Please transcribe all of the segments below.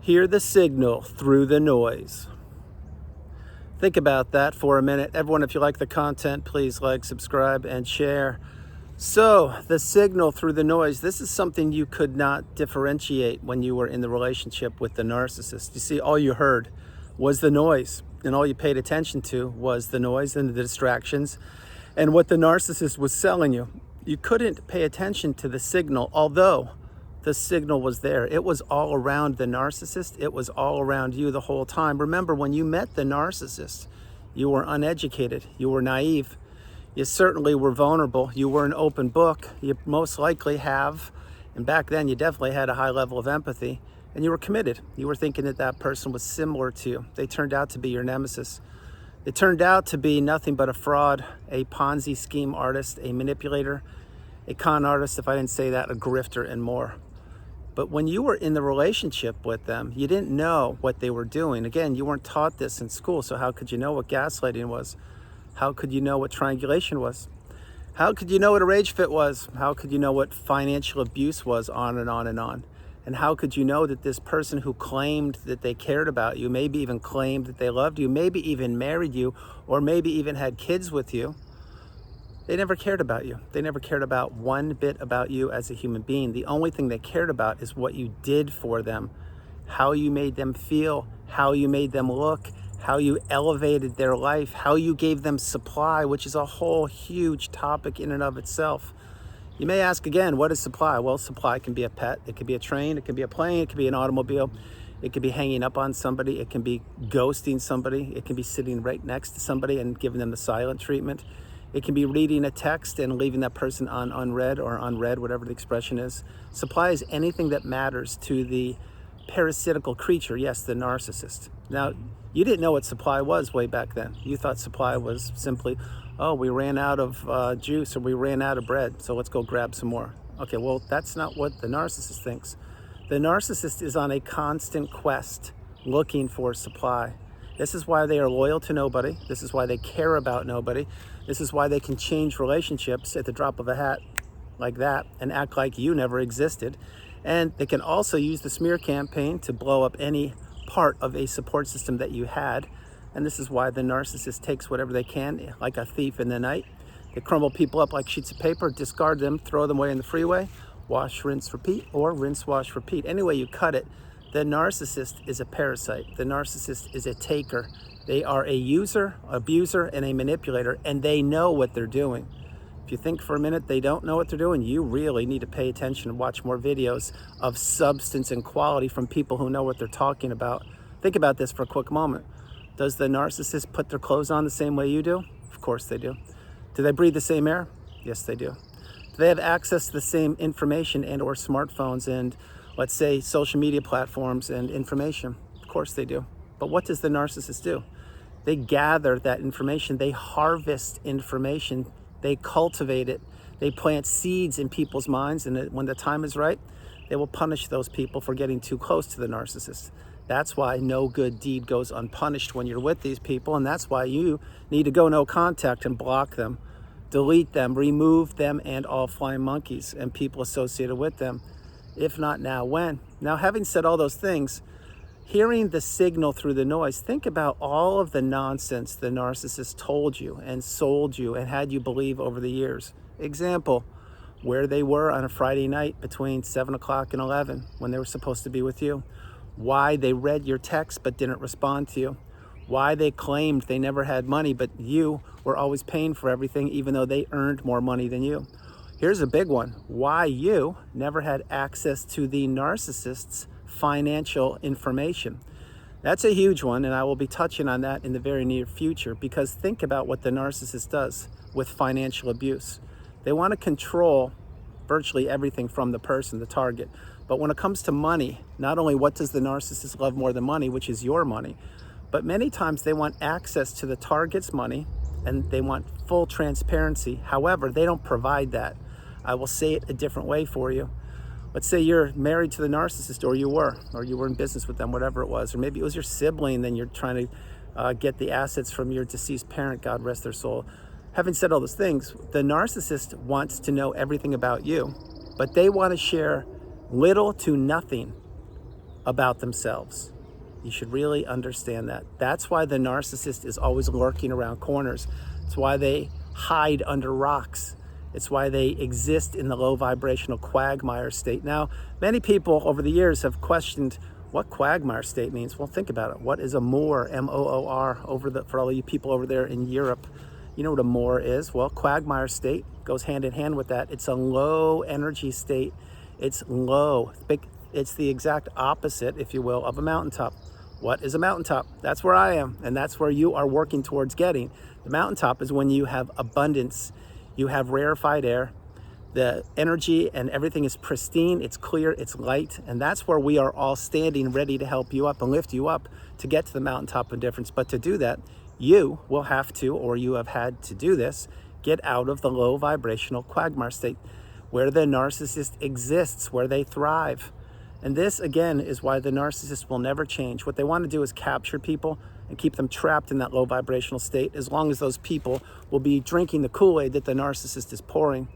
Hear the signal through the noise. Think about that for a minute. Everyone, if you like the content, please like, subscribe, and share. So, the signal through the noise, this is something you could not differentiate when you were in the relationship with the narcissist. You see, all you heard was the noise, and all you paid attention to was the noise and the distractions and what the narcissist was selling you. You couldn't pay attention to the signal, although the signal was there. It was all around the narcissist. It was all around you the whole time. Remember, when you met the narcissist, you were uneducated, you were naive, you certainly were vulnerable, you were an open book, you most likely have, and back then you definitely had a high level of empathy, and you were committed. You were thinking that that person was similar to you. They turned out to be your nemesis. It turned out to be nothing but a fraud, a Ponzi scheme artist, a manipulator, a con artist, if I didn't say that, a grifter, and more. But when you were in the relationship with them, you didn't know what they were doing. Again, you weren't taught this in school, so how could you know what gaslighting was? How could you know what triangulation was? How could you know what a rage fit was? How could you know what financial abuse was? On and on and on. And how could you know that this person who claimed that they cared about you, maybe even claimed that they loved you, maybe even married you, or maybe even had kids with you, they never cared about you. They never cared about one bit about you as a human being. The only thing they cared about is what you did for them, how you made them feel, how you made them look, how you elevated their life, how you gave them supply, which is a whole huge topic in and of itself. You may ask again, what is supply? Well, supply can be a pet, it could be a train, it could be a plane, it could be an automobile, it could be hanging up on somebody, it can be ghosting somebody, it can be sitting right next to somebody and giving them the silent treatment. It can be reading a text and leaving that person on unread or unread, whatever the expression is. Supply is anything that matters to the parasitical creature, yes, the narcissist. Now, you didn't know what supply was way back then. You thought supply was simply, oh, we ran out of juice or we ran out of bread, so let's go grab some more. Okay, well, that's not what the narcissist thinks. The narcissist is on a constant quest looking for supply. This is why they are loyal to nobody. This is why they care about nobody. This is why they can change relationships at the drop of a hat like that and act like you never existed. And they can also use the smear campaign to blow up any part of a support system that you had. And this is why the narcissist takes whatever they can, like a thief in the night. They crumble people up like sheets of paper, discard them, throw them away in the freeway, wash, rinse, repeat, or rinse, wash, repeat. Any way you cut it, the narcissist is a parasite. The narcissist is a taker. They are a user, abuser, and a manipulator, and they know what they're doing. If you think for a minute they don't know what they're doing, you really need to pay attention and watch more videos of substance and quality from people who know what they're talking about. Think about this for a quick moment. Does the narcissist put their clothes on the same way you do? Of course they do. Do they breathe the same air? Yes, they do. Do they have access to the same information and or smartphones and, let's say, social media platforms and information? Of course they do. But what does the narcissist do? They gather that information, they harvest information, they cultivate it, they plant seeds in people's minds, and when the time is right, they will punish those people for getting too close to the narcissist. That's why no good deed goes unpunished when you're with these people, and that's why you need to go no contact and block them, delete them, remove them and all flying monkeys and people associated with them. If not now, when? Now, having said all those things, hearing the signal through the noise, think about all of the nonsense the narcissist told you and sold you and had you believe over the years. Example, where they were on a Friday night between 7 o'clock and 11 when they were supposed to be with you. Why they read your text but didn't respond to you. Why they claimed they never had money but you were always paying for everything even though they earned more money than you. Here's a big one. Why you never had access to the narcissist's financial information. That's a huge one, and I will be touching on that in the very near future, because think about what the narcissist does with financial abuse. They want to control virtually everything from the person, the target. But when it comes to money, not only what does the narcissist love more than money, which is your money, but many times they want access to the target's money and they want full transparency. However, they don't provide that. I will say it a different way for you. Let's say you're married to the narcissist, or you were in business with them, whatever it was, or maybe it was your sibling, then you're trying to get the assets from your deceased parent, God rest their soul. Having said all those things, the narcissist wants to know everything about you, but they want to share little to nothing about themselves. You should really understand that. That's why the narcissist is always lurking around corners. It's why they hide under rocks. It's why they exist in the low vibrational quagmire state. Now, many people over the years have questioned what quagmire state means. Well, think about it. What is a Moor, M-O-O-R, for all of you people over there in Europe? You know what a Moor is? Well, quagmire state goes hand in hand with that. It's a low energy state. It's low. It's the exact opposite, if you will, of a mountaintop. What is a mountaintop? That's where I am, and that's where you are working towards getting. The mountaintop is when you have abundance, you have rarefied air, the energy and everything is pristine, it's clear, it's light, and that's where we are all standing ready to help you up and lift you up to get to the mountaintop of difference. But to do that, you will have to, or you have had to do this, get out of the low vibrational quagmire state where the narcissist exists, where they thrive. And this, again, is why the narcissist will never change. What they want to do is capture people and keep them trapped in that low vibrational state as long as those people will be drinking the Kool-Aid that the narcissist is pouring.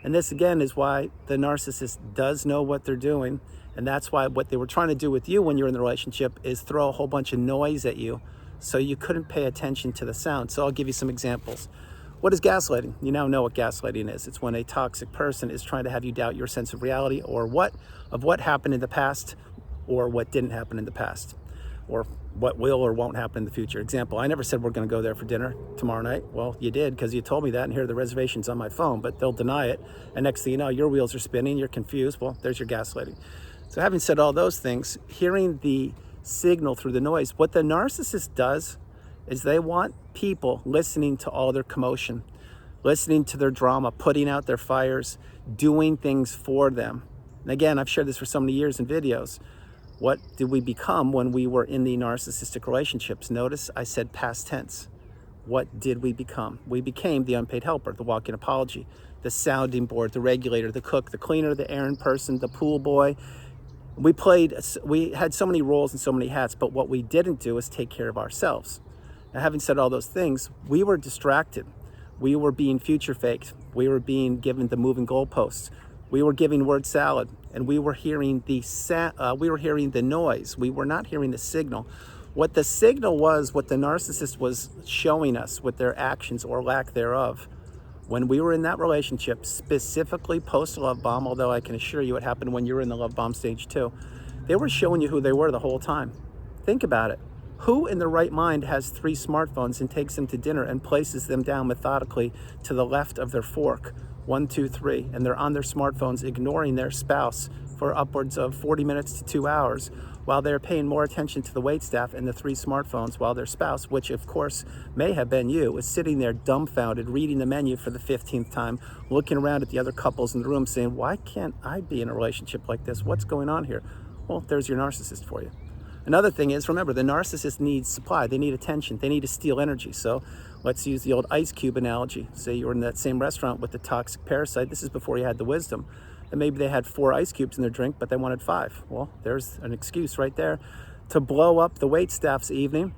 And this, again, is why the narcissist does know what they're doing. And that's why what they were trying to do with you when you're in the relationship is throw a whole bunch of noise at you so you couldn't pay attention to the sound. So I'll give you some examples. What is gaslighting? You now know what gaslighting is. It's when a toxic person is trying to have you doubt your sense of reality or what happened in the past or what didn't happen in the past or what will or won't happen in the future. Example, I never said we're going to go there for dinner tomorrow night. Well, you did because you told me that, and here are the reservations on my phone, but they'll deny it. And next thing you know, your wheels are spinning, you're confused. Well, there's your gaslighting. So having said all those things, hearing the signal through the noise, what the narcissist does is they want people listening to all their commotion, listening to their drama, putting out their fires, doing things for them. And again, I've shared this for so many years in videos. What did we become when we were in the narcissistic relationships? Notice I said past tense. What did we become? We became the unpaid helper, the walk-in apology, the sounding board, the regulator, the cook, the cleaner, the errand person, the pool boy. We had so many roles and so many hats, but what we didn't do is take care of ourselves. Now, having said all those things, we were distracted. We were being future faked. We were being given the moving goalposts. We were giving word salad, and we were hearing the noise. We were not hearing the signal. What the signal was, what the narcissist was showing us with their actions or lack thereof, when we were in that relationship, specifically post-love bomb, although I can assure you it happened when you were in the love bomb stage too, they were showing you who they were the whole time. Think about it. Who in their right mind has 3 smartphones and takes them to dinner and places them down methodically to the left of their fork? 1, 2, 3, and they're on their smartphones ignoring their spouse for upwards of 40 minutes to 2 hours while they're paying more attention to the waitstaff and the 3 smartphones while their spouse, which of course may have been you, is sitting there dumbfounded, reading the menu for the 15th time, looking around at the other couples in the room saying, why can't I be in a relationship like this? What's going on here? Well, there's your narcissist for you. Another thing is, remember, the narcissist needs supply. They need attention. They need to steal energy. So let's use the old ice cube analogy. Say you were in that same restaurant with the toxic parasite. This is before you had the wisdom. And maybe they had 4 ice cubes in their drink, but they wanted 5. Well, there's an excuse right there to blow up the waitstaff's evening,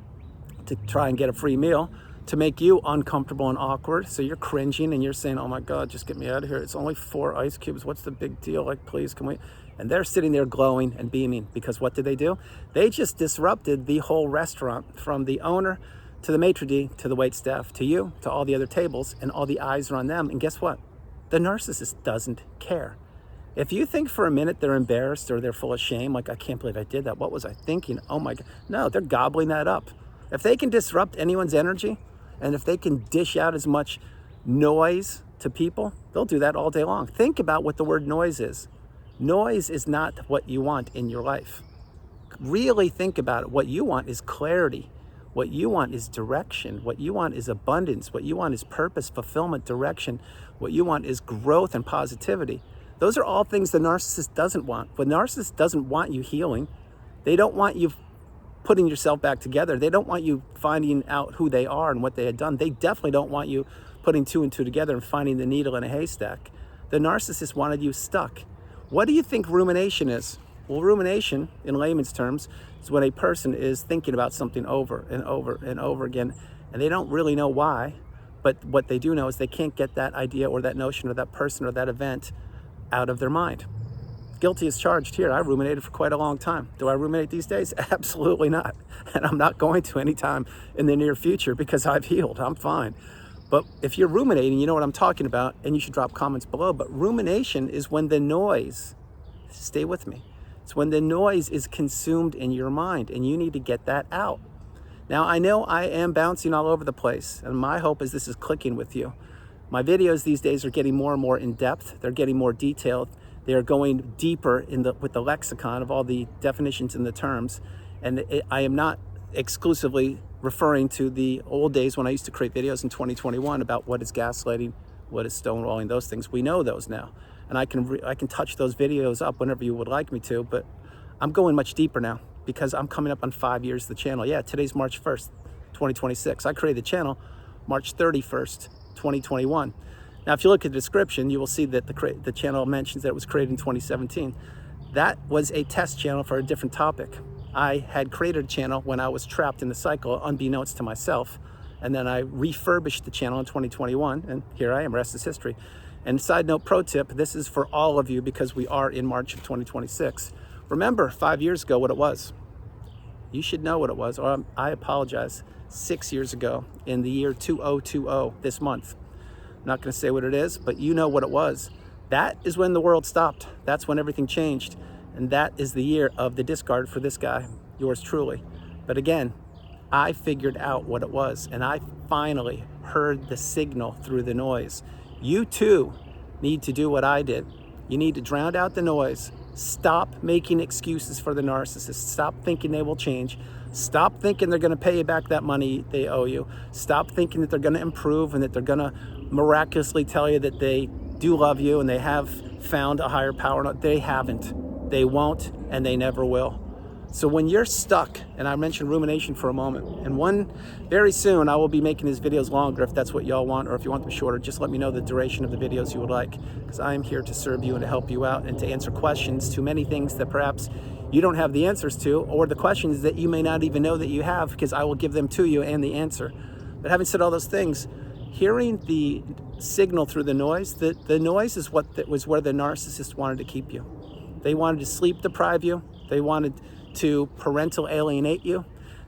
to try and get a free meal, to make you uncomfortable and awkward. So you're cringing and you're saying, oh my God, just get me out of here. It's only 4 ice cubes. What's the big deal? Like, please, can we? And they're sitting there glowing and beaming because what did they do? They just disrupted the whole restaurant, from the owner to the maitre d' to the waitstaff to you to all the other tables, and all the eyes are on them. And guess what? The narcissist doesn't care. If you think for a minute they're embarrassed or they're full of shame, like, I can't believe I did that. What was I thinking? Oh my God. No, they're gobbling that up. If they can disrupt anyone's energy, and if they can dish out as much noise to people, they'll do that all day long. Think about what the word noise is. Noise is not what you want in your life. Really think about it. What you want is clarity. What you want is direction. What you want is abundance. What you want is purpose, fulfillment, direction. What you want is growth and positivity. Those are all things the narcissist doesn't want. The narcissist doesn't want you healing. They don't want you putting yourself back together. They don't want you finding out who they are and what they had done. They definitely don't want you putting 2 and 2 together and finding the needle in a haystack. The narcissist wanted you stuck. What do you think rumination is? Well, rumination, in layman's terms, is when a person is thinking about something over and over and over again, and they don't really know why, but what they do know is they can't get that idea or that notion or that person or that event out of their mind. guilty as charged here. I ruminated for quite a long time. Do I ruminate these days? Absolutely not. And I'm not going to anytime in the near future because I've healed. I'm fine. But if you're ruminating, you know what I'm talking about, and you should drop comments below. But rumination is when the noise, stay with me, it's when the noise is consumed in your mind, and you need to get that out. Now, I know I am bouncing all over the place, and my hope is this is clicking with you. My videos these days are getting more and more in depth. They're getting more detailed. They are going deeper with the lexicon of all the definitions and the terms. And I am not exclusively referring to the old days when I used to create videos in 2021 about what is gaslighting, what is stonewalling, those things. We know those now. And I can touch those videos up whenever you would like me to, but I'm going much deeper now because I'm coming up on 5 years of the channel. Yeah, today's March 1st, 2026. I created the channel March 31st, 2021. Now, if you look at the description, you will see that the channel mentions that it was created in 2017. That was a test channel for a different topic. I had created a channel when I was trapped in the cycle, unbeknownst to myself, and then I refurbished the channel in 2021, and here I am, rest is history. And side note, pro tip, this is for all of you because we are in March of 2026. Remember 5 years ago what it was. You should know what it was, or I apologize, 6 years ago in the year 2020, this month. I'm not going to say what it is, but you know what it was. That is when the world stopped. That's when everything changed. And that is the year of the discard for this guy, yours truly. But again, I figured out what it was, and I finally heard the signal through the noise. You too need to do what I did. You need to drown out the noise. Stop making excuses for the narcissist. Stop thinking they will change. Stop thinking they're going to pay you back that money they owe you. Stop thinking that they're going to improve and that they're going to miraculously tell you that they do love you and they have found a higher power. They haven't. They won't, and they never will. So when you're stuck, and I mentioned rumination for a moment, and very soon I will be making these videos longer if that's what y'all want, or if you want them shorter, just let me know the duration of the videos you would like, because I am here to serve you and to help you out and to answer questions to many things that perhaps you don't have the answers to, or the questions that you may not even know that you have, because I will give them to you and the answer. But having said all those things, hearing the signal through the noise, the noise is was where the narcissist wanted to keep you. They wanted to sleep deprive you. They wanted to parental alienate you.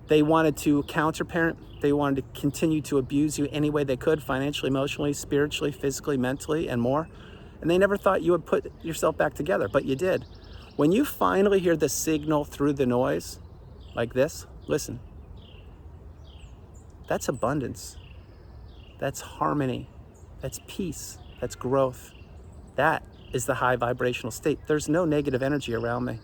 They wanted to counterparent. They wanted to continue to abuse you any way they could, financially, emotionally, spiritually, physically, mentally, and more. And they never thought you would put yourself back together, but you did. When you finally hear the signal through the noise, like this, listen. That's abundance. That's harmony. That's peace. That's growth. That is the high vibrational state. There's no negative energy around me.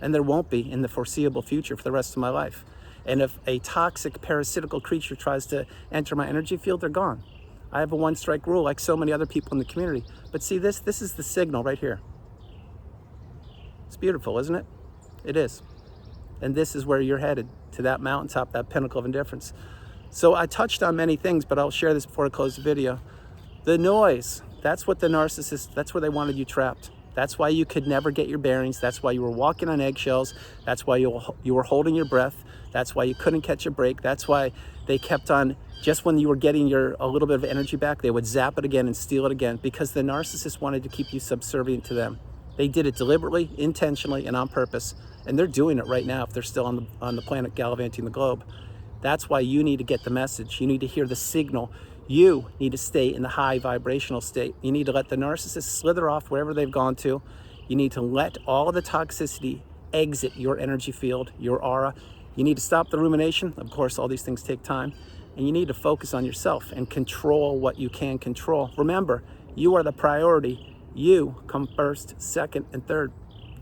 And there won't be in the foreseeable future for the rest of my life. And if a toxic parasitical creature tries to enter my energy field, they're gone. I have a one-strike rule like so many other people in the community. But see, this is the signal right here. It's beautiful, isn't it? It is. And this is where you're headed, to that mountaintop, that pinnacle of indifference. So I touched on many things, but I'll share this before I close the video. The noise, that's what the narcissist, that's where they wanted you trapped. That's why you could never get your bearings. That's why you were walking on eggshells. That's why you were holding your breath. That's why you couldn't catch a break. That's why they kept on, just when you were getting a little bit of energy back, they would zap it again and steal it again, because the narcissist wanted to keep you subservient to them. They did it deliberately, intentionally, and on purpose. And they're doing it right now if they're still on the planet gallivanting the globe. That's why you need to get the message. You need to hear the signal. You need to stay in the high vibrational state. You need to let the narcissist slither off wherever they've gone to. You need to let all of the toxicity exit your energy field, your aura. You need to stop the rumination. Of course, all these things take time. And you need to focus on yourself and control what you can control. Remember, you are the priority. You come first, second, and third.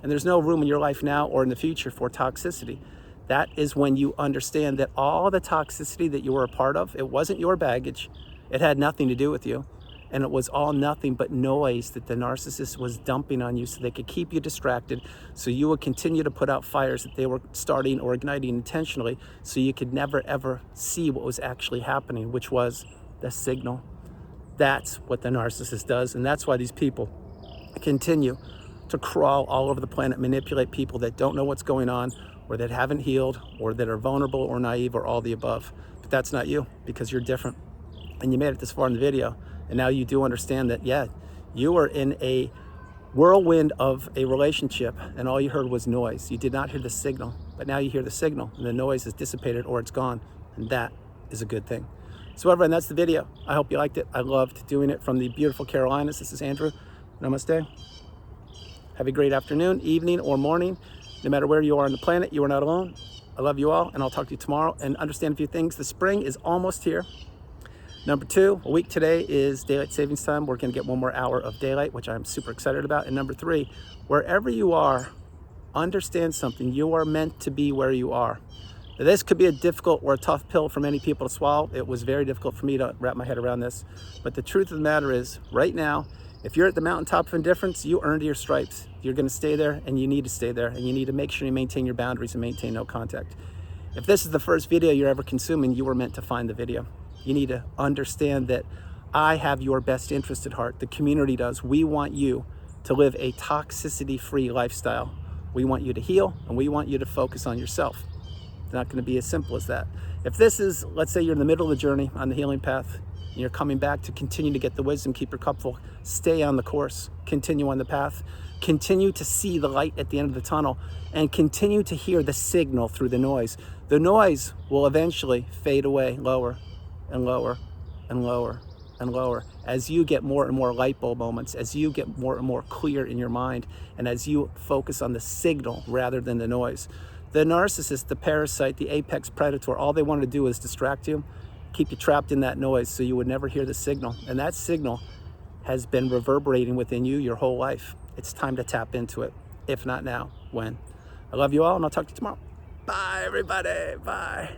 And there's no room in your life now or in the future for toxicity. That is when you understand that all the toxicity that you were a part of, it wasn't your baggage. It had nothing to do with you. And it was all nothing but noise that the narcissist was dumping on you so they could keep you distracted, so you would continue to put out fires that they were starting or igniting intentionally, so you could never ever see what was actually happening, which was the signal. That's what the narcissist does. And that's why these people continue to crawl all over the planet, manipulate people that don't know what's going on, or that haven't healed, or that are vulnerable or naive, or all the above. But that's not you, because you're different. And you made it this far in the video, and now you do understand that, yeah, you are in a whirlwind of a relationship and all you heard was noise. You did not hear the signal, but now you hear the signal and the noise is dissipated or it's gone, and that is a good thing. So everyone, that's the video. I hope you liked it. I loved doing it from the beautiful Carolinas. This is Andrew. Namaste. Have a great afternoon, evening, or morning. No matter where you are on the planet, you are not alone. I love you all, and I'll talk to you tomorrow. And understand a few things. The spring is almost here. Number 2, a week today is daylight savings time. We're going to get 1 more hour of daylight, which I'm super excited about. And number 3, wherever you are, understand something. You are meant to be where you are. Now, this could be a difficult or a tough pill for many people to swallow. It was very difficult for me to wrap my head around this. But the truth of the matter is, right now, if you're at the mountaintop of indifference, you earned your stripes. You're going to stay there, and you need to stay there. And you need to make sure you maintain your boundaries and maintain no contact. If this is the first video you're ever consuming, you were meant to find the video. You need to understand that I have your best interest at heart. The community does. We want you to live a toxicity-free lifestyle. We want you to heal, and we want you to focus on yourself. It's not going to be as simple as that. If this is, let's say you're in the middle of the journey on the healing path, and you're coming back to continue to get the wisdom, keep your cup full, stay on the course, continue on the path, continue to see the light at the end of the tunnel, and continue to hear the signal through the noise. The noise will eventually fade away lower and lower and lower and lower as you get more and more light bulb moments, as you get more and more clear in your mind, and as you focus on the signal rather than the noise. The narcissist, the parasite, the apex predator, all they want to do is distract you, keep you trapped in that noise so you would never hear the signal. And that signal has been reverberating within you your whole life. It's time to tap into it. If not now, when? I love you all, and I'll talk to you tomorrow. Bye, everybody. Bye.